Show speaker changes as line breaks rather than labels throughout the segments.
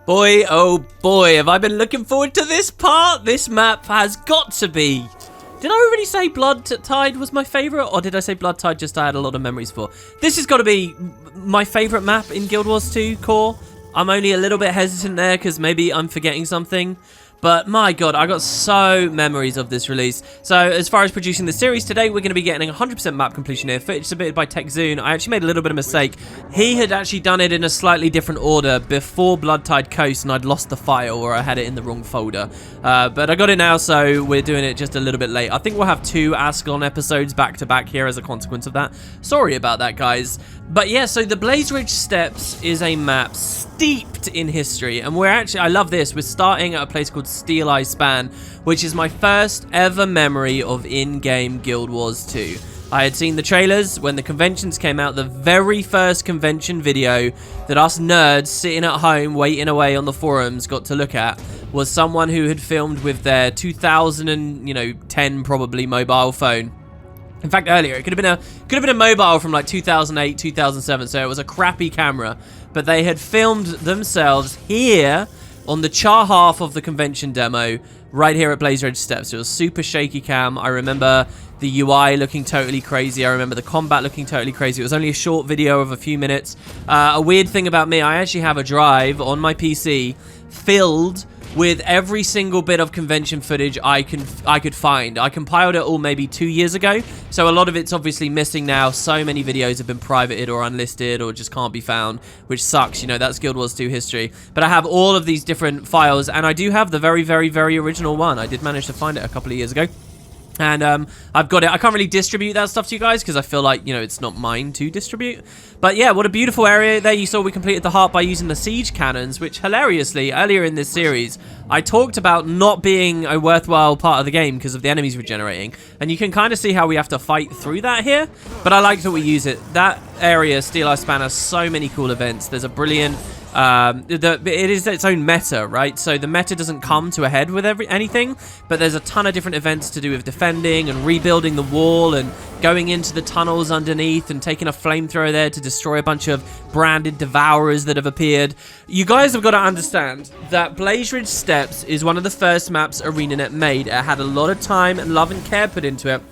Boy, oh boy, have I been looking forward to this part. This map has got to be... Did I already say Blood Tide was my favourite? Or did I say Blood Tide just I had a lot of memories for? This has got to be my favourite map in Guild Wars 2 core. I'm only a little bit hesitant there because maybe I'm forgetting something. But my god, I got so memories of this release. So as far as producing the series today, we're going to be getting 100% map completion here. Footage submitted by TechZoon. I actually made a little bit of a mistake. He had actually done it in a slightly different order before Bloodtide Coast, and I'd lost the file or I had it in the wrong folder. But I got it now, so we're doing it just a little bit late. I think we'll have 2 Ascalon episodes back to back here as a consequence of that. Sorry about that, guys. But yeah, so the Blazeridge Steppes is a map steeped in history, and we're actually, I love this, we're starting at a place called Steel Eye Span, which is my first ever memory of in-game Guild Wars 2. I had seen the trailers when the conventions came out. The very first convention video that us nerds sitting at home waiting away on the forums got to look at was someone who had filmed with their 2010 probably mobile phone. In fact, earlier, it could have been a mobile from like 2008, 2007, so it was a crappy camera. But they had filmed themselves here on the charr half of the convention demo, right here at Blazeridge Steppes. It was super shaky cam. I remember the UI looking totally crazy. I remember the combat looking totally crazy. It was only a short video of a few minutes. A weird thing about me, I actually have a drive on my PC filled with every single bit of convention footage I could find. I compiled it all maybe 2 years ago, so a lot of it's obviously missing now. So many videos have been privated or unlisted or just can't be found, which sucks. You know, that's Guild Wars 2 history. But I have all of these different files, and I do have the very, very, very original one. I did manage to find it a couple of years ago. And I've got it. I can't really distribute that stuff to you guys because I feel like, you know, it's not mine to distribute. But yeah, what a beautiful area there. You saw we completed the heart by using the siege cannons, which hilariously, earlier in this series, I talked about not being a worthwhile part of the game because of the enemies regenerating. And you can kind of see how we have to fight through that here. But I like that we use it. That area, Steel Eye Span, has so many cool events. There's a brilliant... it is its own meta, right? So the meta doesn't come to a head with anything, but there's a ton of different events to do with defending and rebuilding the wall and going into the tunnels underneath and taking a flamethrower there to destroy a bunch of branded devourers that have appeared. You guys have got to understand that Blazeridge Steppes is one of the first maps ArenaNet made. It had a lot of time and love and care put into it,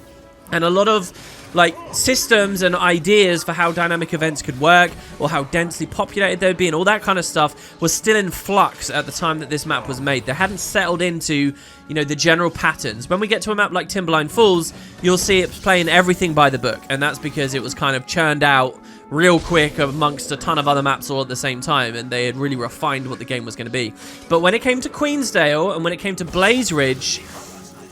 and a lot of like systems and ideas for how dynamic events could work or how densely populated they would be, and all that kind of stuff was still in flux at the time that this map was made. They hadn't settled into, you know, the general patterns. When we get to a map like Timberline Falls, you'll see it playing everything by the book, and that's because it was kind of churned out real quick amongst a ton of other maps all at the same time, and they had really refined what the game was going to be. But when it came to Queensdale and when it came to Blazeridge,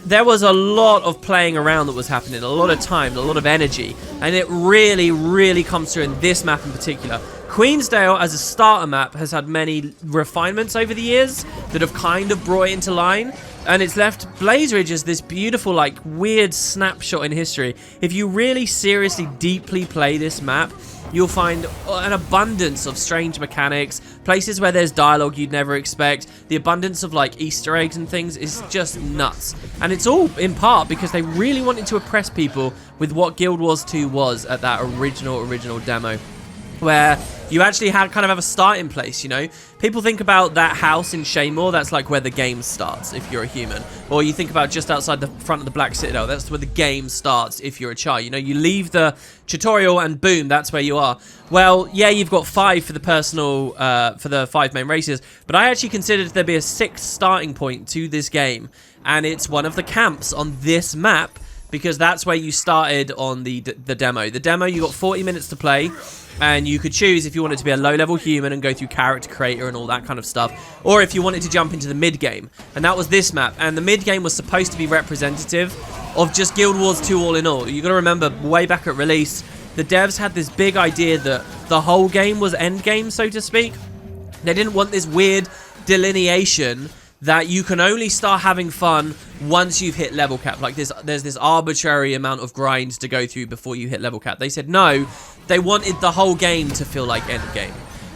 there was a lot of playing around that was happening, a lot of time, a lot of energy, and it really, really comes through in this map in particular. Queensdale, as a starter map, has had many refinements over the years that have kind of brought it into line, and it's left Blazeridge as this beautiful, like, weird snapshot in history. If you really seriously, deeply play this map, you'll find an abundance of strange mechanics, places where there's dialogue you'd never expect. The abundance of like Easter eggs and things is just nuts. And it's all in part because they really wanted to impress people with what Guild Wars 2 was at that original demo, where you actually kind of have a starting place, you know? People think about that house in Shaymore, that's like where the game starts if you're a human. Or you think about just outside the front of the Black Citadel, that's where the game starts if you're a charr. You know, you leave the tutorial and boom, that's where you are. Well, yeah, you've got 5 for the personal, for the 5 main races, but I actually considered there'd be a 6th starting point to this game, and it's one of the camps on this map, because that's where you started on the demo. The demo, you got 40 minutes to play, and you could choose if you wanted to be a low-level human and go through character creator and all that kind of stuff, or if you wanted to jump into the mid-game, and that was this map. And the mid-game was supposed to be representative of just Guild Wars 2 all in all. You got to remember, way back at release, the devs had this big idea that the whole game was endgame, so to speak. They didn't want this weird delineation that you can only start having fun once you've hit level cap. Like there's this arbitrary amount of grind to go through before you hit level cap. They said no, they wanted the whole game to feel like endgame.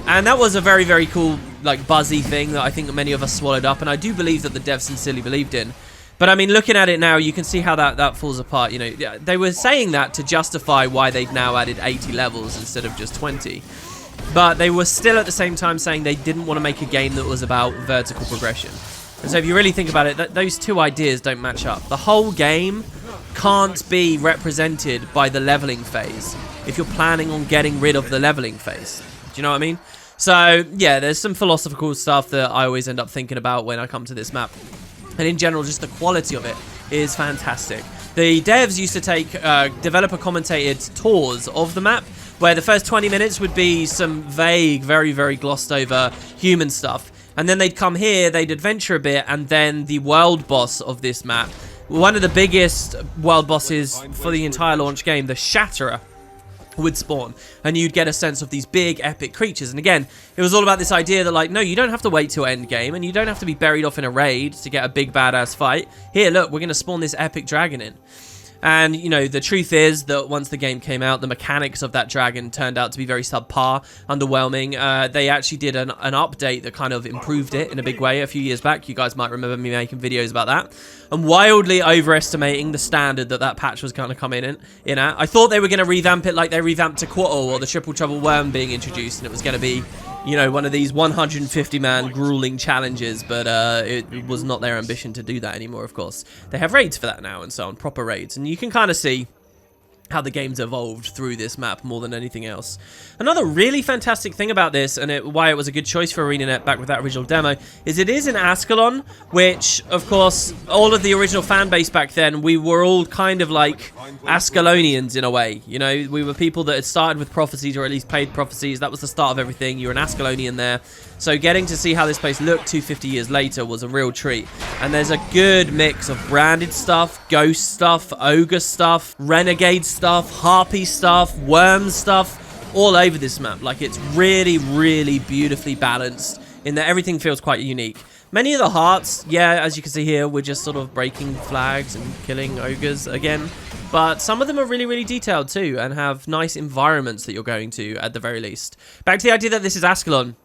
And that was a very, very cool, like, buzzy thing that I think many of us swallowed up, and I do believe that the devs sincerely believed in. But I mean, looking at it now, you can see how that falls apart. You know, they were saying that to justify why they've now added 80 levels instead of just 20. But they were still at the same time saying they didn't want to make a game that was about vertical progression. And so if you really think about it, those two ideas don't match up. The whole game can't be represented by the leveling phase if you're planning on getting rid of the leveling phase. Do you know what I mean? So, yeah, there's some philosophical stuff that I always end up thinking about when I come to this map. And in general, just the quality of it is fantastic. The devs used to take developer-commentated tours of the map, where the first 20 minutes would be some vague, very, very glossed over human stuff. And then they'd come here, they'd adventure a bit, and then the world boss of this map, one of the biggest world bosses for the entire launch game, the Shatterer, would spawn, and you'd get a sense of these big epic creatures. And again, it was all about this idea that, like, no, you don't have to wait till end game, and you don't have to be buried off in a raid to get a big badass fight. Here, look, we're going to spawn this epic dragon in. And, you know, the truth is that once the game came out, the mechanics of that dragon turned out to be very subpar, underwhelming. They actually did an update that kind of improved it in a big way a few years back. You guys might remember me making videos about that. And wildly overestimating the standard that patch was going to come in at. I thought they were going to revamp it like they revamped Tequatl or the Triple Trouble Worm being introduced, and it was going to be, you know, one of these 150-man grueling challenges, but it was not their ambition to do that anymore, of course. They have raids for that now and so on, proper raids, and you can kind of see how the game's evolved through this map more than anything else. Another really fantastic thing about this, and why it was a good choice for ArenaNet back with that original demo, is it is in Ascalon, which, of course, all of the original fan base back then, we were all kind of like Ascalonians in a way. You know, we were people that had started with prophecies, or at least played prophecies. That was the start of everything. You're an Ascalonian there. So getting to see how this place looked 250 years later was a real treat. And there's a good mix of branded stuff, ghost stuff, ogre stuff, renegade stuff, harpy stuff, worm stuff, all over this map. Like, it's really, really beautifully balanced in that everything feels quite unique. Many of the hearts, yeah, as you can see here, we're just sort of breaking flags and killing ogres again. But some of them are really, really detailed too, and have nice environments that you're going to, at the very least. Back to the idea that this is Ascalon.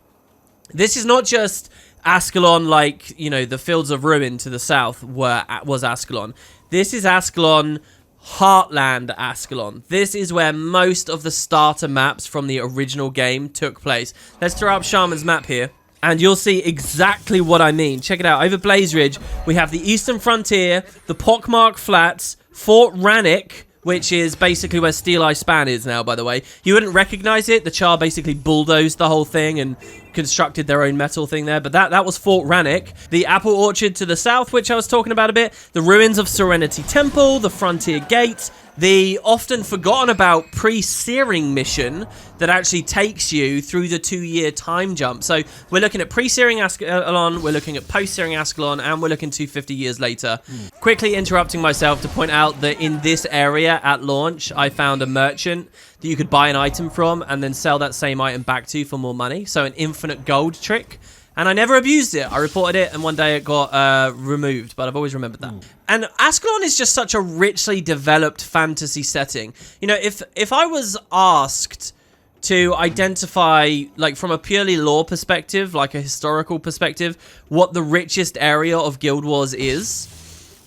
This is not just Ascalon like, you know, the Fields of Ruin to the south was Ascalon. This is Ascalon, Heartland Ascalon. This is where most of the starter maps from the original game took place. Let's throw up Shaman's map here, and you'll see exactly what I mean. Check it out. Over Blazeridge, we have the Eastern Frontier, the Pockmark Flats, Fort Rannick, which is basically where Steel Eye Span is now, by the way. You wouldn't recognize it. The charr basically bulldozed the whole thing and constructed their own metal thing there. But that was Fort Rannick. The Apple Orchard to the south, which I was talking about a bit. The ruins of Serenity Temple, the Frontier Gate, the often forgotten about pre-Searing mission that actually takes you through the 2-year time jump. So we're looking at pre-Searing Ascalon, we're looking at post-Searing Ascalon, and we're looking 250 years later. Quickly interrupting myself to point out that in this area at launch, I found a merchant that you could buy an item from and then sell that same item back to for more money. So an infinite gold trick. And I never abused it. I reported it, and one day it got removed, but I've always remembered that. And Ascalon is just such a richly developed fantasy setting. You know, if I was asked to identify, like, from a purely lore perspective, like a historical perspective, what the richest area of Guild Wars is,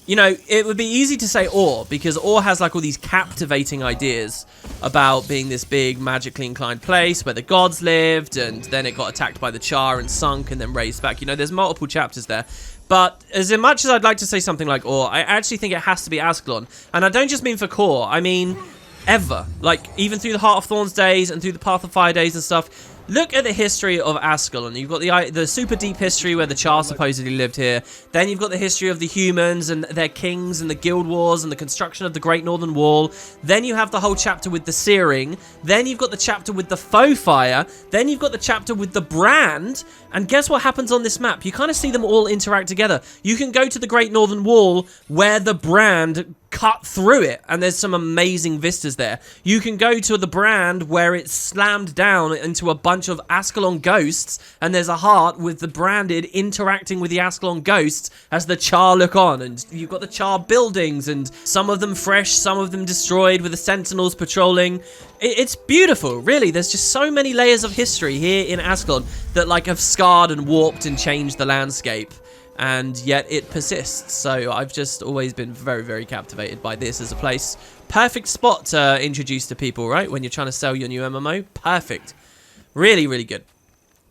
you know, it would be easy to say Ore, because Ore has, like, all these captivating ideas about being this big, magically inclined place where the gods lived, and then it got attacked by the charr and sunk and then raised back. You know, there's multiple chapters there. But as much as I'd like to say something like Ore, I actually think it has to be Ascalon. And I don't just mean for core, I mean ever. Like, even through the Heart of Thorns days and through the Path of Fire days and stuff. Look at the history of Ascalon. You've got the super deep history where the charr supposedly lived here. Then you've got the history of the humans and their kings and the guild wars and the construction of the Great Northern Wall. Then you have the whole chapter with the Searing. Then you've got the chapter with the Faux Fire. Then you've got the chapter with the Brand. And guess what happens on this map? You kind of see them all interact together. You can go to the Great Northern Wall where the Brand cut through it, and there's some amazing vistas there. You can go to the Brand where it's slammed down into a bunch of Ascalon ghosts, and there's a heart with the Branded interacting with the Ascalon ghosts as the charr look on, and you've got the charr buildings, and some of them fresh, some of them destroyed, with the sentinels patrolling. It's beautiful, really. There's just so many layers of history here in Ascalon that, like, have scarred and warped and changed the landscape. And yet it persists. So I've just always been very, very captivated by this as a place. Perfect spot to introduce to people, right? When you're trying to sell your new MMO. Perfect. Really, really good.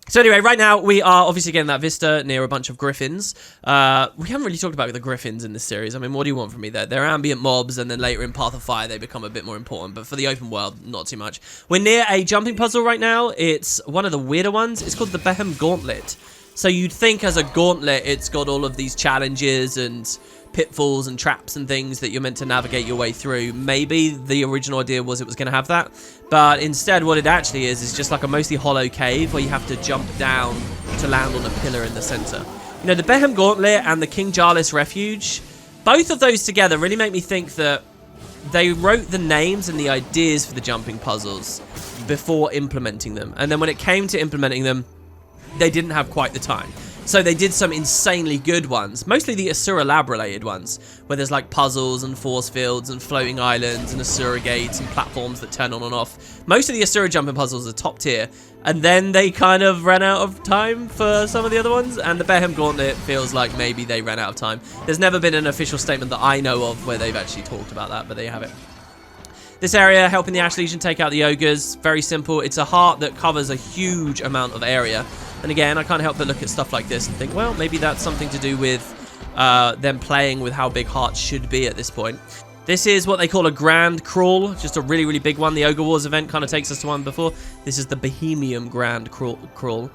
So anyway, right now we are obviously getting that vista near a bunch of griffins. We haven't really talked about the griffins in this series. I mean, what do you want from me there? They're ambient mobs, and then later in Path of Fire they become a bit more important. But for the open world, not too much. We're near a jumping puzzle right now. It's one of the weirder ones. It's called the Behem Gauntlet. So you'd think as a gauntlet, it's got all of these challenges and pitfalls and traps and things that you're meant to navigate your way through. Maybe the original idea was it was going to have that, but instead what it actually is just like a mostly hollow cave where you have to jump down to land on a pillar in the center. You know, the Behem Gauntlet and the King Jarlath's Refuge, both of those together really make me think that they wrote the names and the ideas for the jumping puzzles before implementing them, and then when it came to implementing them, they didn't have quite the time. So they did some insanely good ones, mostly the Asura Lab related ones, where there's like puzzles and force fields and floating islands and Asura gates and platforms that turn on and off. Most of the Asura jumping puzzles are top tier, and then they kind of ran out of time for some of the other ones, and the Behem Gauntlet feels like maybe they ran out of time. There's never been an official statement that I know of where they've actually talked about that, but there you have it. This area, helping the Ash Legion take out the ogres, very simple. It's a heart that covers a huge amount of area. And again, I can't help but look at stuff like this and think, well, maybe that's something to do with them playing with how big hearts should be at this point. This is what they call a Grand Crawl, just a really, really big one. The Ogre Wars event kind of takes us to one before. This is the Bohemian Grand Crawl.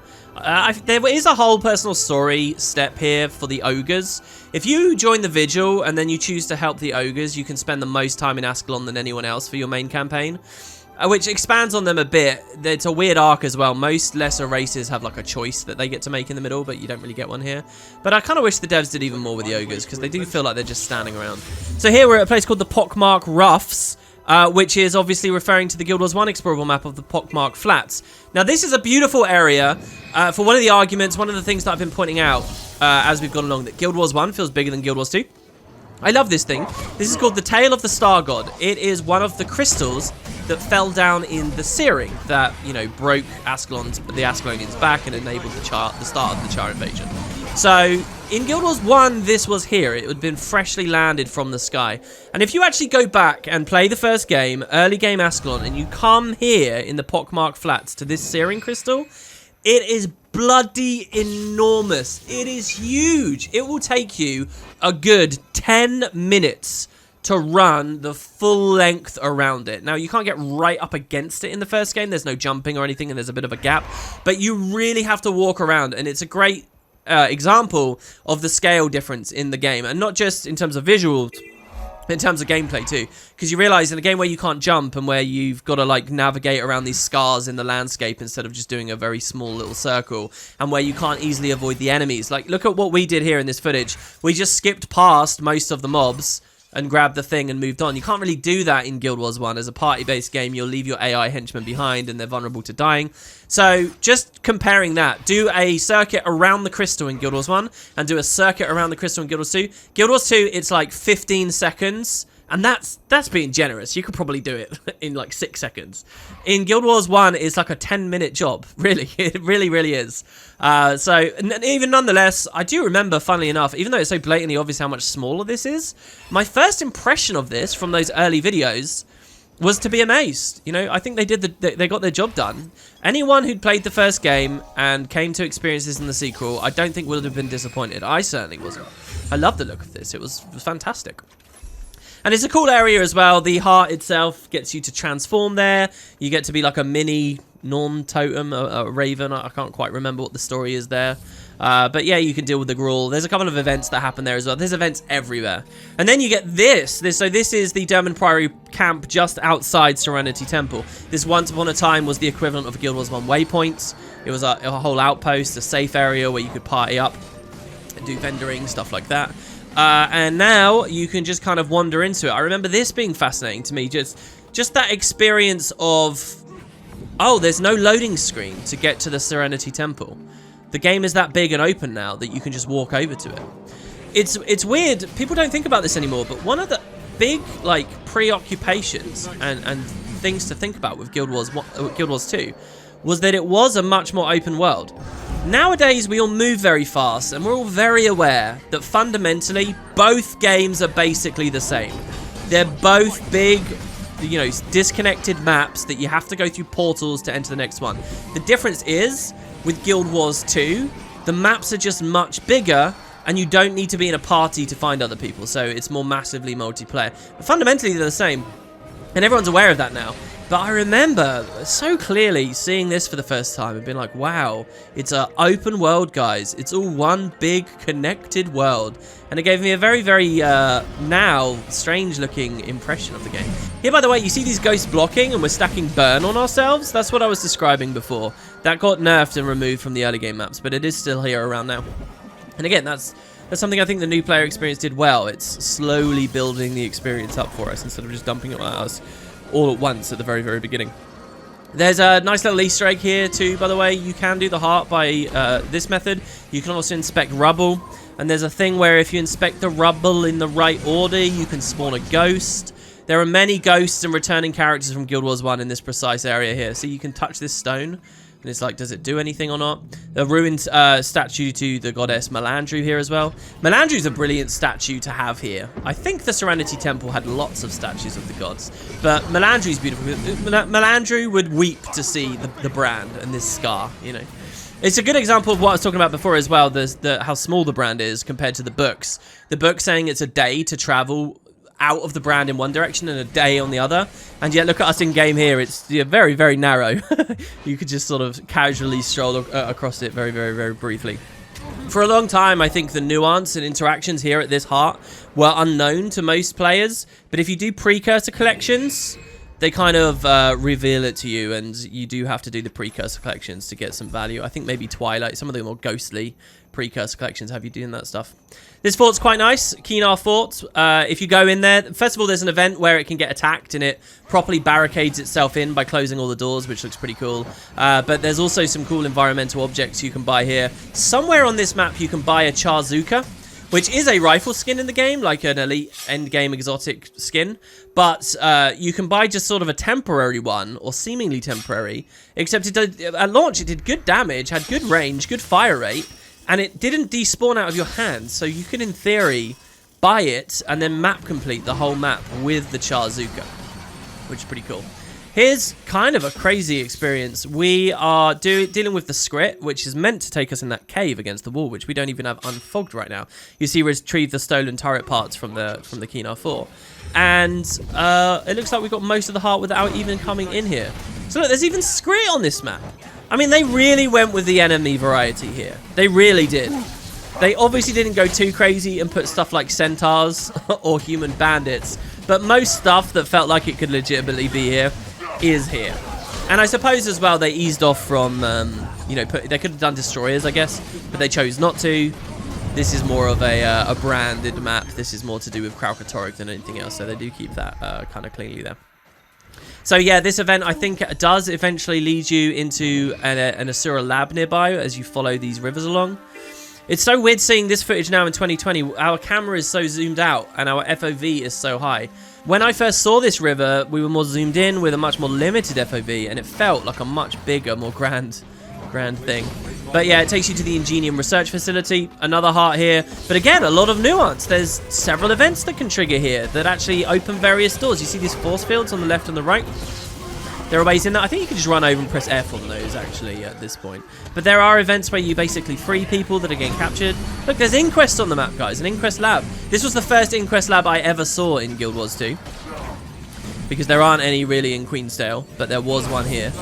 There is a whole personal story step here for the ogres. If you join the Vigil and then you choose to help the ogres, you can spend the most time in Ascalon than anyone else for your main campaign, which expands on them a bit. It's a weird arc as well. Most lesser races have like a choice that they get to make in the middle, but you don't really get one here. But I kind of wish the devs did even more with the ogres, because they do feel like they're just standing around. So here we're at a place called the Pockmark Roughs, which is obviously referring to the Guild Wars 1 explorable map of the Pockmark Flats. Now this is a beautiful area. For one of the arguments, one of the things that I've been pointing out as we've gone along, that Guild Wars 1 feels bigger than Guild Wars 2. I love this thing. This is called the Tail of the Star God. It is one of the crystals that fell down in the Searing that, you know, broke the Ascalonians back and enabled the start of the Charr invasion. So in Guild Wars 1, this was here. It had been freshly landed from the sky. And if you actually go back and play the first game, early game Ascalon, and you come here in the Pockmark Flats to this Searing Crystal, it is bloody enormous. It is huge. It will take you a good 10 minutes to run the full length around it. Now, you can't get right up against it in the first game. There's no jumping or anything, and there's a bit of a gap. But you really have to walk around, and it's a great example of the scale difference in the game. And not just in terms of visuals, in terms of gameplay too, because you realize in a game where you can't jump and where you've got to like navigate around these scars in the landscape instead of just doing a very small little circle, and where you can't easily avoid the enemies. Like, look at what we did here in this footage. We just skipped past most of the mobs and grabbed the thing and moved on. You can't really do that in Guild Wars 1. As a party-based game, you'll leave your AI henchmen behind and they're vulnerable to dying. So just comparing that, do a circuit around the crystal in Guild Wars 1 and do a circuit around the crystal in Guild Wars 2. Guild Wars 2, it's like 15 seconds. And that's being generous. You could probably do it in like 6 seconds. In Guild Wars 1, it's like a 10-minute job. Really, it really, really is. So even nonetheless, I do remember, funnily enough, even though it's so blatantly obvious how much smaller this is, my first impression of this from those early videos was to be amazed. You know, I think they got their job done. Anyone who'd played the first game and came to experience this in the sequel, I don't think would have been disappointed. I certainly wasn't. I love the look of this. It was fantastic. And it's a cool area as well. The heart itself gets you to transform there. You get to be like a mini Norn totem, a raven. I can't quite remember what the story is there. But yeah, you can deal with the Gruul. There's a couple of events that happen there as well. There's events everywhere. And then you get this. So this is the Dermond Priory camp just outside Serenity Temple. This once upon a time was the equivalent of a Guild Wars 1 waypoint. It was a whole outpost, a safe area where you could party up and do vendoring, stuff like that. And now you can just kind of wander into it. I remember this being fascinating to me. Just that experience of, oh, there's no loading screen to get to the Serenity Temple. The game is that big and open now that you can just walk over to it. It's weird. People don't think about this anymore, but one of the big like preoccupations and things to think about with Guild Wars 2 was that it was a much more open world. Nowadays, we all move very fast, and we're all very aware that fundamentally, both games are basically the same. They're both big, you know, disconnected maps that you have to go through portals to enter the next one. The difference is, with Guild Wars 2, the maps are just much bigger, and you don't need to be in a party to find other people, so it's more massively multiplayer. But fundamentally, they're the same, and everyone's aware of that now. But I remember so clearly seeing this for the first time and being like, wow, it's an open world, guys. It's all one big connected world. And it gave me a very, very now strange looking impression of the game. Here, by the way, you see these ghosts blocking and we're stacking burn on ourselves? That's what I was describing before. That got nerfed and removed from the early game maps, but it is still here around now. And again, that's something I think the new player experience did well. It's slowly building the experience up for us instead of just dumping it on us all at once at the very, very beginning. There's a nice little Easter egg here too, by the way. You can do the heart by this method. You can also inspect rubble. And there's a thing where if you inspect the rubble in the right order, you can spawn a ghost. There are many ghosts and returning characters from Guild Wars 1 in this precise area here. So you can touch this stone. And it's like, does it do anything or not? The ruined statue to the goddess Melandru here as well. Melandru's a brilliant statue to have here. I think the Serenity Temple had lots of statues of the gods. But Melandru's beautiful. Melandru would weep to see the brand and this scar, you know. It's a good example of what I was talking about before as well. There's how small the brand is compared to the books. The book saying it's a day to travel out of the brand in one direction and a day on the other, and yet look at us in game here. It's very, very narrow. You could just sort of casually stroll across it very, very, very briefly. For a long time, I think the nuance and interactions here at this heart were unknown to most players, but if you do precursor collections, they kind of reveal it to you, and you do have to do the precursor collections to get some value. I think maybe Twilight, some of the more ghostly precursor collections have you doing that stuff. This fort's quite nice, Keenar Fort. If you go in there, first of all, there's an event where it can get attacked and it properly barricades itself in by closing all the doors, which looks pretty cool. But there's also some cool environmental objects you can buy here. Somewhere on this map, you can buy a charr, which is a rifle skin in the game, like an elite endgame exotic skin. But you can buy just sort of a temporary one, or seemingly temporary, except it did, at launch it did good damage, had good range, good fire rate, and it didn't despawn out of your hand, so you could, in theory, buy it and then map complete the whole map with the charr, which is pretty cool. Here's kind of a crazy experience. We are dealing with the script, which is meant to take us in that cave against the wall, which we don't even have unfogged right now. You see, retrieve the stolen turret parts from the Keenar Fort, and it looks like we got most of the heart without even coming in here. So look, there's even script on this map. I mean, they really went with the enemy variety here. They really did. They obviously didn't go too crazy and put stuff like centaurs or human bandits, but most stuff that felt like it could legitimately be here is here. And I suppose as well they eased off from, you know, they could have done destroyers, I guess, but they chose not to. This is more of a branded map. This is more to do with Kralkatorrik than anything else, so they do keep that kind of cleanly there. So yeah, this event I think does eventually lead you into an Asura lab nearby as you follow these rivers along. It's so weird seeing this footage now in 2020. Our camera is so zoomed out and our FOV is so high. When I first saw this river, we were more zoomed in with a much more limited FOV, and it felt like a much bigger, more grand thing. But yeah, it takes you to the Ingenium research facility, another heart here. But again, a lot of nuance. There's several events that can trigger here that actually open various doors. You see these force fields on the left and the right? There are ways in that. I think you can just run over and press F on those, actually, at this point. But there are events where you basically free people that are getting captured. Look, there's Inquest on the map, guys. An Inquest lab. This was the first Inquest lab I ever saw in Guild Wars 2. Because there aren't any really in Queensdale, but there was one here.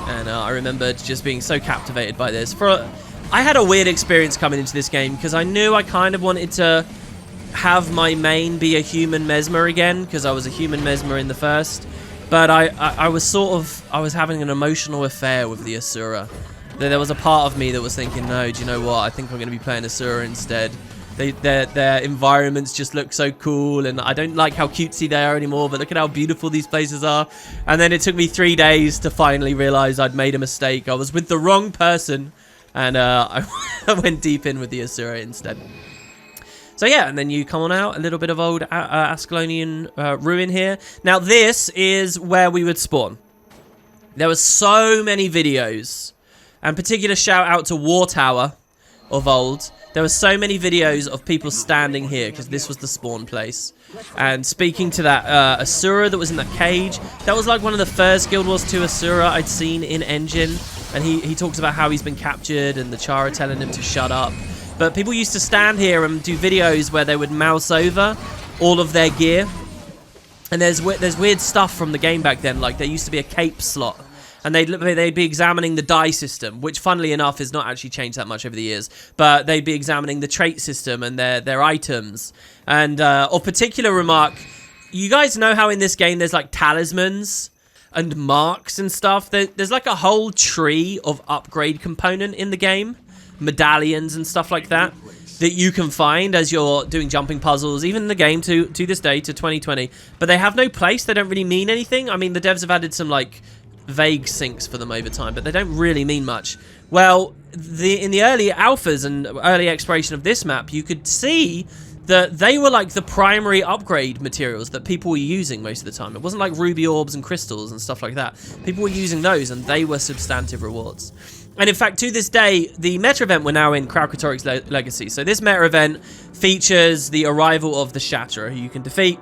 And I remembered just being so captivated by this. I had a weird experience coming into this game because I knew I kind of wanted to have my main be a human mesmer again, because I was a human mesmer in the first. But I was having an emotional affair with the Asura. There was a part of me that was thinking, no, do you know what? I think I'm going to be playing Asura instead. Their environments just look so cool, and I don't like how cutesy they are anymore, but look at how beautiful these places are. And then it took me 3 days to finally realize I'd made a mistake. I was with the wrong person, and I went deep in with the Asura instead. So yeah, and then you come on out, a little bit of old Ascalonian ruin here. Now this is where we would spawn. There were so many videos, and particular shout out to War Tower of old, There were so many videos of people standing here because this was the spawn place. And speaking to that Asura that was in that cage, that was like one of the first Guild Wars 2 Asura I'd seen in Engine. And he talks about how he's been captured and the charr are telling him to shut up. But people used to stand here and do videos where they would mouse over all of their gear. And there's weird stuff from the game back then, like there used to be a cape slot. And they'd be examining the die system, which funnily enough has not actually changed that much over the years. But they'd be examining the trait system and their items. And of particular remark, you guys know how in this game there's like talismans and marks and stuff? There's like a whole tree of upgrade component in the game. Medallions and stuff like that you can find as you're doing jumping puzzles, even in the game to this day, to 2020. But they have no place. They don't really mean anything. I mean, the devs have added some like vague syncs for them over time, but they don't really mean much. Well, in the early alphas and early exploration of this map, you could see that they were like the primary upgrade materials that people were using most of the time. It wasn't like ruby orbs and crystals and stuff like that. People were using those, and they were substantive rewards. And in fact, to this day, the meta event we're now in, Kralkatorrik's Legacy. So this meta event features the arrival of the Shatterer, who you can defeat.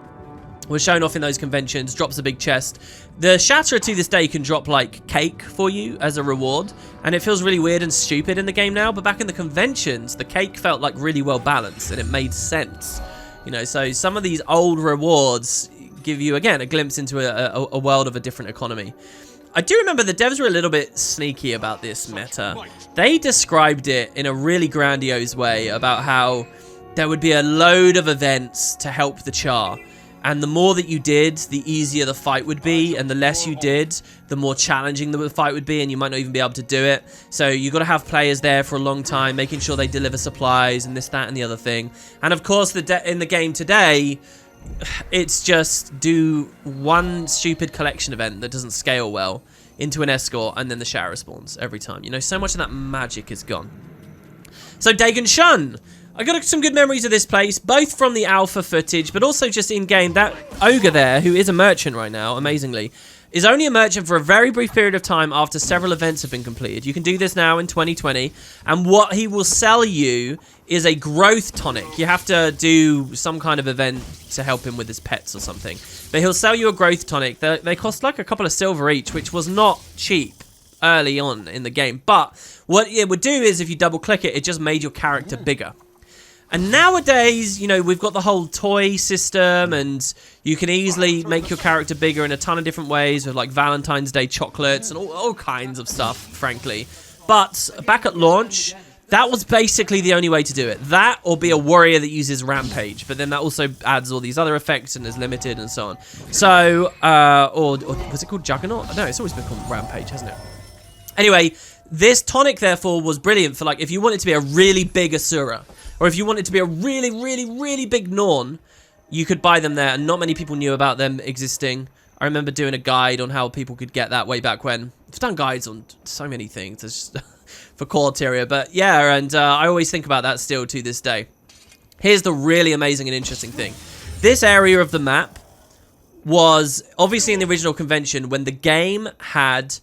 Was shown off in those conventions, drops a big chest. The Shatterer to this day can drop like cake for you as a reward, and it feels really weird and stupid in the game now, but back in the conventions, the cake felt like really well balanced and it made sense. You know, so some of these old rewards give you, again, a glimpse into a world of a different economy. I do remember the devs were a little bit sneaky about this meta. They described it in a really grandiose way about how there would be a load of events to help the charr. And the more that you did, the easier the fight would be. And the less you did, the more challenging the fight would be. And you might not even be able to do it. So you've got to have players there for a long time, making sure they deliver supplies and this, that, and the other thing. And of course, in the game today, it's just do one stupid collection event that doesn't scale well into an escort, and then the Shatterer spawns every time. You know, so much of that magic is gone. So Dagon Shun. I got some good memories of this place, both from the alpha footage, but also just in-game. That Ogre there, who is a merchant right now, amazingly, is only a merchant for a very brief period of time after several events have been completed. You can do this now in 2020, and what he will sell you is a growth tonic. You have to do some kind of event to help him with his pets or something. But he'll sell you a growth tonic. They cost like a couple of silver each, which was not cheap early on in the game. But what it would do is, if you double-click it, it just made your character bigger. And nowadays, you know, we've got the whole toy system, and you can easily make your character bigger in a ton of different ways with like Valentine's Day chocolates and all kinds of stuff, frankly. But back at launch, that was basically the only way to do it. That or be a warrior that uses Rampage, but then that also adds all these other effects and is limited and so on. So, or was it called Juggernaut? No, it's always been called Rampage, hasn't it? Anyway, this tonic, therefore, was brilliant for like if you wanted to be a really big Asura, or if you wanted to be a really, really, really big Norn, you could buy them there, and not many people knew about them existing. I remember doing a guide on how people could get that way back when. I've done guides on so many things just for core Tyria, but yeah, and I always think about that still to this day. Here's the really amazing and interesting thing. This area of the map was obviously in the original convention when the game had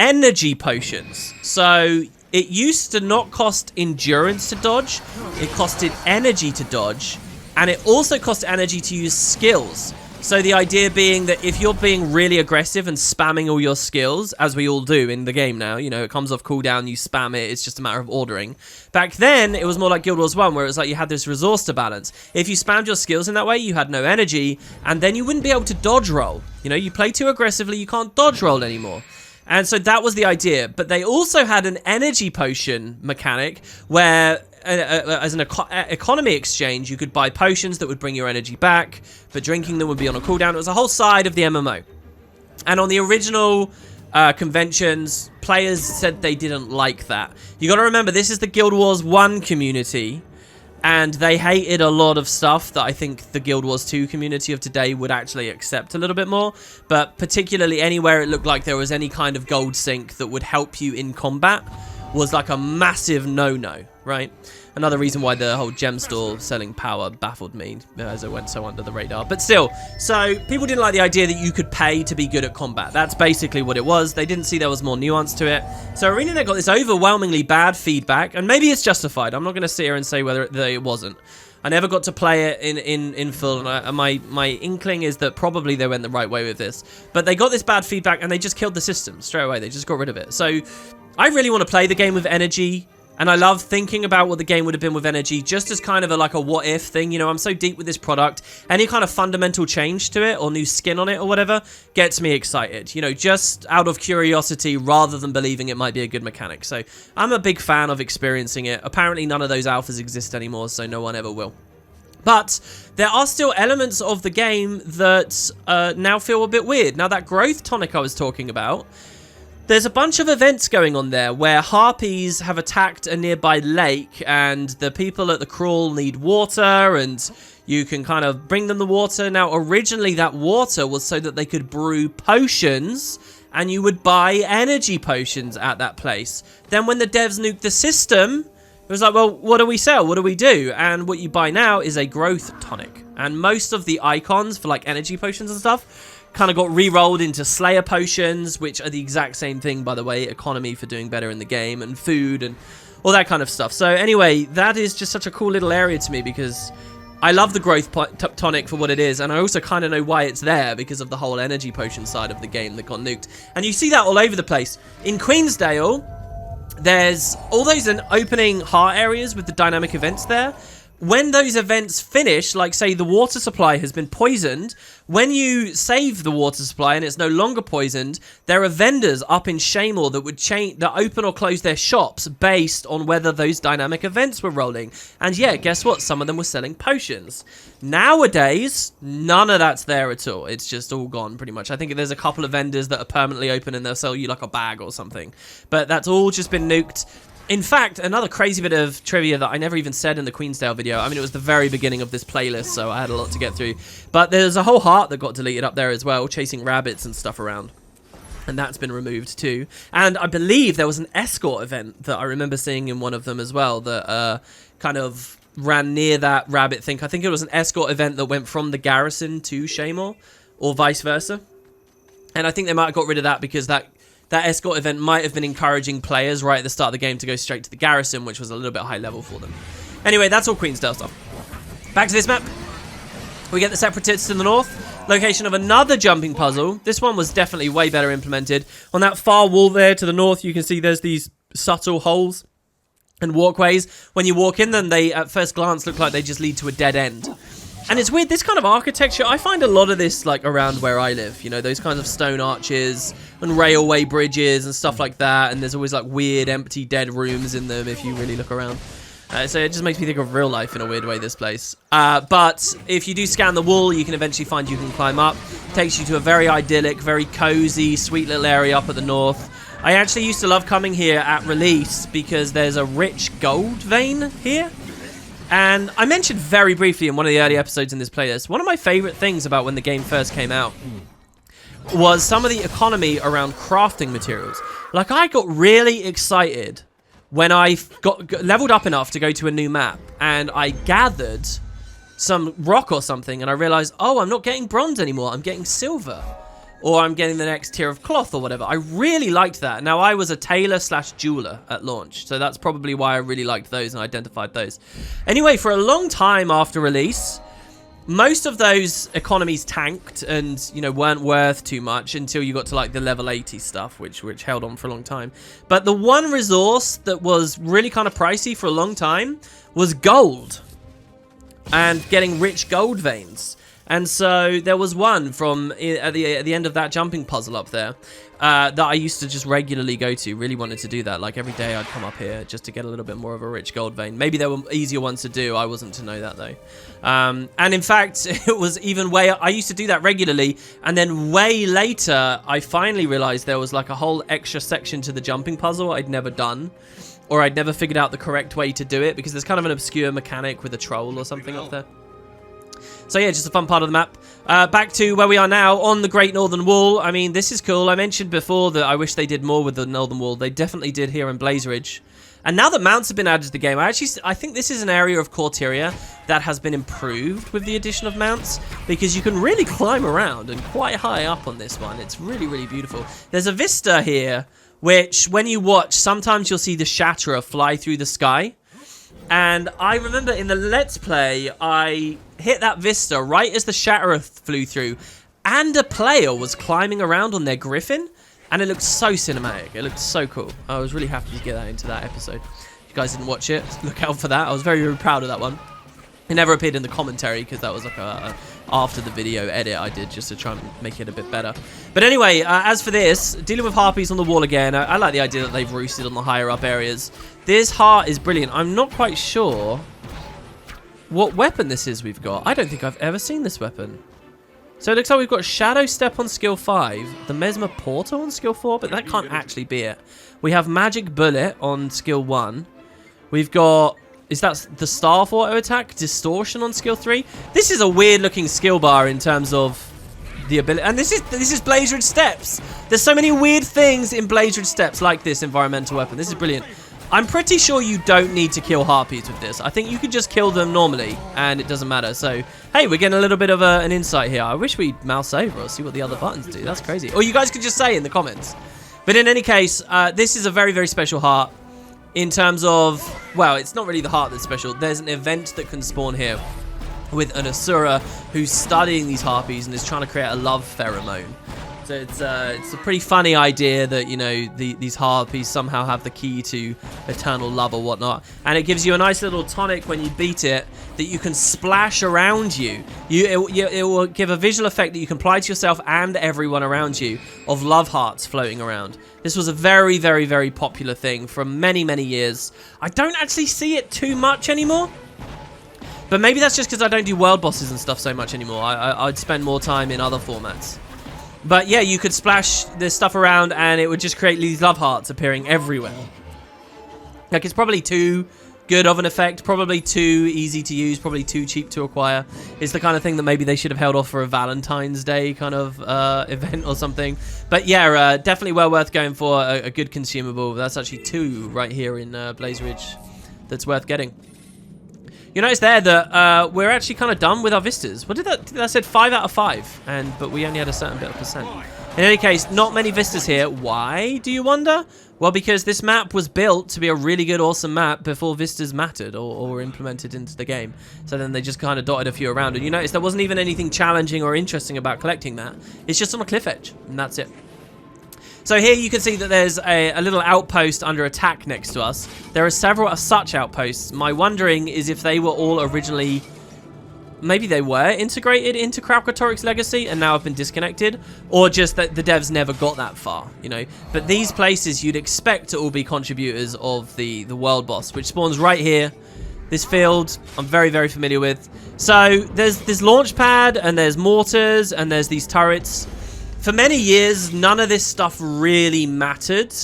energy potions. So it used to not cost endurance to dodge, it costed energy to dodge, and it also cost energy to use skills. So the idea being that if you're being really aggressive and spamming all your skills, as we all do in the game now, you know, it comes off cooldown, you spam it, it's just a matter of ordering. Back then, it was more like Guild Wars 1, where it was like you had this resource to balance. If you spammed your skills in that way, you had no energy, and then you wouldn't be able to dodge roll. You know, you play too aggressively, you can't dodge roll anymore. And so that was the idea. But they also had an energy potion mechanic where, as an economy exchange, you could buy potions that would bring your energy back, but drinking them would be on a cooldown. It was a whole side of the MMO. And on the original conventions, players said they didn't like that. You got to remember, this is the Guild Wars 1 community, and they hated a lot of stuff that I think the Guild Wars 2 community of today would actually accept a little bit more. But particularly anywhere it looked like there was any kind of gold sink that would help you in combat was like a massive no-no, right? Another reason why the whole gem store selling power baffled me, as it went so under the radar. But still, so people didn't like the idea that you could pay to be good at combat. That's basically what it was. They didn't see there was more nuance to it. So ArenaNet got this overwhelmingly bad feedback, and maybe it's justified. I'm not going to sit here and say whether it wasn't. I never got to play it in full, and my inkling is that probably they went the right way with this. But they got this bad feedback, and they just killed the system straight away. They just got rid of it. So I really want to play the game with energy. And I love thinking about what the game would have been with energy, just as kind of like a what-if thing. You know, I'm so deep with this product. Any kind of fundamental change to it or new skin on it or whatever gets me excited. You know, just out of curiosity rather than believing it might be a good mechanic. So I'm a big fan of experiencing it. Apparently none of those alphas exist anymore, so no one ever will. But there are still elements of the game that now feel a bit weird. Now, that growth tonic I was talking about, there's a bunch of events going on there where harpies have attacked a nearby lake, and the people at the crawl need water, and you can kind of bring them the water. Now, originally that water was so that they could brew potions, and you would buy energy potions at that place. Then when the devs nuked the system, it was like, well, what do we sell? What do we do? And what you buy now is a growth tonic. And most of the icons for like energy potions and stuff kind of got re-rolled into Slayer potions, which are the exact same thing, by the way, economy for doing better in the game, and food, and all that kind of stuff. So anyway, that is just such a cool little area to me, because I love the growth tonic for what it is, and I also kind of know why it's there, because of the whole energy potion side of the game that got nuked. And you see that all over the place. In Queensdale, there's all those opening heart areas with the dynamic events there. When those events finish, like say the water supply has been poisoned, when you save the water supply and it's no longer poisoned, there are vendors up in Shamor that would that open or close their shops based on whether those dynamic events were rolling. And yeah, guess what? Some of them were selling potions. Nowadays, none of that's there at all. It's just all gone pretty much. I think there's a couple of vendors that are permanently open and they'll sell you like a bag or something. But that's all just been nuked. In fact, another crazy bit of trivia that I never even said in the Queensdale video. I mean, it was the very beginning of this playlist, so I had a lot to get through. But there's a whole heart that got deleted up there as well, chasing rabbits and stuff around. And that's been removed too. And I believe there was an escort event that I remember seeing in one of them as well that kind of ran near that rabbit thing. I think it was an escort event that went from the garrison to Shamor, or vice versa. And I think they might have got rid of that because that escort event might have been encouraging players right at the start of the game to go straight to the garrison, which was a little bit high level for them. Anyway, that's all Queensdale stuff. Back to this map. We get the Separatists in the north. Location of another jumping puzzle. This one was definitely way better implemented. On that far wall there to the north, you can see there's these subtle holes and walkways. When you walk in them, they at first glance look like they just lead to a dead end. And it's weird, this kind of architecture, I find a lot of this like around where I live, you know, those kinds of stone arches and railway bridges and stuff like that, and there's always like weird empty dead rooms in them if you really look around. So it just makes me think of real life in a weird way, this place. But if you do scan the wall, you can eventually find you can climb up. Takes you to a very idyllic, very cozy, sweet little area up at the north. I actually used to love coming here at release because there's a rich gold vein here. And I mentioned very briefly in one of the early episodes in this playlist, one of my favorite things about when the game first came out was some of the economy around crafting materials. Like, I got really excited when I got leveled up enough to go to a new map and I gathered some rock or something and I realized, oh, I'm not getting bronze anymore, I'm getting silver. Or I'm getting the next tier of cloth or whatever. I really liked that. Now, I was a tailor/jeweler at launch, so that's probably why I really liked those and identified those. Anyway, for a long time after release, most of those economies tanked and, you know, weren't worth too much until you got to like the level 80 stuff, which held on for a long time. But the one resource that was really kind of pricey for a long time was gold and getting rich gold veins. And so there was one from at the end of that jumping puzzle up there that I used to just regularly go to. Really wanted to do that. Like every day I'd come up here just to get a little bit more of a rich gold vein. Maybe there were easier ones to do. I wasn't to know that though. And in fact, it was even way... I used to do that regularly. And then way later, I finally realized there was like a whole extra section to the jumping puzzle I'd never done. Or I'd never figured out the correct way to do it. Because there's kind of an obscure mechanic with a troll or something up there. So yeah, just a fun part of the map. Back to where we are now on the Great Northern Wall. I mean, this is cool. I mentioned before that I wish they did more with the Northern Wall. They definitely did here in Blazeridge. And now that mounts have been added to the game, I think this is an area of Corteria that has been improved with the addition of mounts, because you can really climb around and quite high up on this one. It's really, really beautiful. There's a vista here, which when you watch, sometimes you'll see the Shatterer fly through the sky. And I remember in the Let's Play, I hit that vista right as the Shatterer flew through, and a player was climbing around on their griffin. And it looked so cinematic. It looked so cool. I was really happy to get that into that episode. If you guys didn't watch it, look out for that. I was very, very proud of that one. It never appeared in the commentary because that was like a after the video edit I did just to try and make it a bit better. But anyway, as for this, dealing with harpies on the wall again, I like the idea that they've roosted on the higher up areas. This heart is brilliant. I'm not quite sure what weapon this is we've got. I don't think I've ever seen this weapon. So it looks like we've got Shadow Step on skill 5, the Mesmer Portal on skill 4, but that can't actually be it. We have Magic Bullet on skill 1. We've got, is that the Staff Auto Attack? Distortion on skill 3. This is a weird looking skill bar in terms of the ability. And this is Blazeridge Steppes. There's so many weird things in Blazeridge Steppes like this environmental weapon. This is brilliant. I'm pretty sure you don't need to kill harpies with this. I think you could just kill them normally, and it doesn't matter. So, hey, we're getting a little bit of an insight here. I wish we'd mouse over or see what the other buttons do. That's crazy. Or you guys could just say in the comments. But in any case, this is a very, very special heart in terms of, well, it's not really the heart that's special. There's an event that can spawn here with an Asura who's studying these harpies and is trying to create a love pheromone. So it's a pretty funny idea that, you know, these harpies somehow have the key to eternal love or whatnot. And it gives you a nice little tonic when you beat it that you can splash around you. It will give a visual effect that you can apply to yourself and everyone around you of love hearts floating around. This was a very, very, very popular thing for many, many years. I don't actually see it too much anymore. But maybe that's just because I don't do world bosses and stuff so much anymore. I'd spend more time in other formats. But yeah, you could splash this stuff around and it would just create these love hearts appearing everywhere. Like, it's probably too good of an effect, probably too easy to use, probably too cheap to acquire. It's the kind of thing that maybe they should have held off for a Valentine's Day kind of event or something. But yeah, definitely well worth going for a good consumable. That's actually 2 right here in Blazeridge that's worth getting. You notice there that we're actually kind of done with our vistas. What did that said 5 out of 5, but we only had a certain bit of percent. In any case, not many vistas here. Why, do you wonder? Well, because this map was built to be a really good, awesome map before vistas mattered or were implemented into the game. So then they just kind of dotted a few around. And you notice there wasn't even anything challenging or interesting about collecting that. It's just on a cliff edge, and that's it. So here you can see that there's a little outpost under attack next to us. There are several such outposts. My wondering is if they were all originally... Maybe they were integrated into Kralkatorrik's legacy and now have been disconnected. Or just that the devs never got that far, you know. But these places you'd expect to all be contributors of the world boss, which spawns right here. This field I'm very, very familiar with. So there's this launch pad and there's mortars and there's these turrets. For many years, none of this stuff really mattered,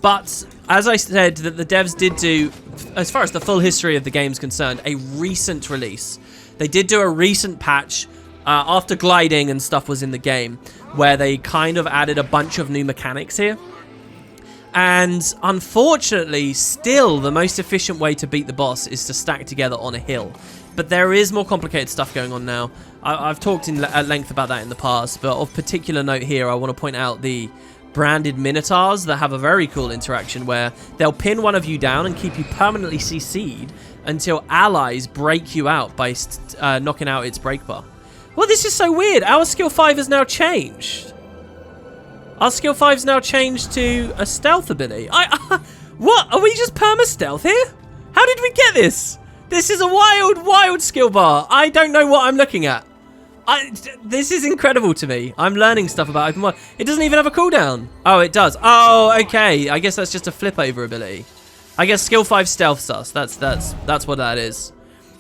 but as I said, that the devs did do, as far as the full history of the game is concerned, a recent release. They did do a recent patch after gliding and stuff was in the game, where they kind of added a bunch of new mechanics here. And unfortunately, still the most efficient way to beat the boss is to stack together on a hill. But there is more complicated stuff going on now. I've talked at length about that in the past, but of particular note here, I want to point out the branded minotaurs that have a very cool interaction where they'll pin one of you down and keep you permanently CC'd until allies break you out by knocking out its break bar. Well, this is so weird. Our skill 5 has now changed. Our skill 5's now changed to a stealth ability. What? Are we just perma-stealth here? How did we get this? This is a wild, wild skill bar. I don't know what I'm looking at. This is incredible to me. I'm learning stuff about open world. It doesn't even have a cooldown. Oh, it does. Oh, okay. I guess that's just a flip over ability. I guess skill 5 stealths us. That's what that is.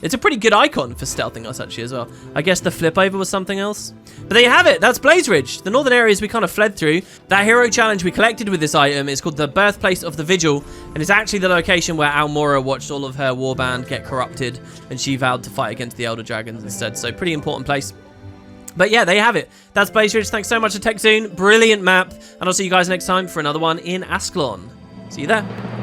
It's a pretty good icon for stealthing us, actually, as well. I guess the flip over was something else. But there you have it. That's Blazeridge. The northern areas we kind of fled through. That hero challenge we collected with this item is called the Birthplace of the Vigil, and it's actually the location where Almora watched all of her warband get corrupted, and she vowed to fight against the Elder Dragons instead. So pretty important place. But yeah, there you have it. That's Blazeridge. Thanks so much to TechZoon. Brilliant map. And I'll see you guys next time for another one in Ascalon. See you there.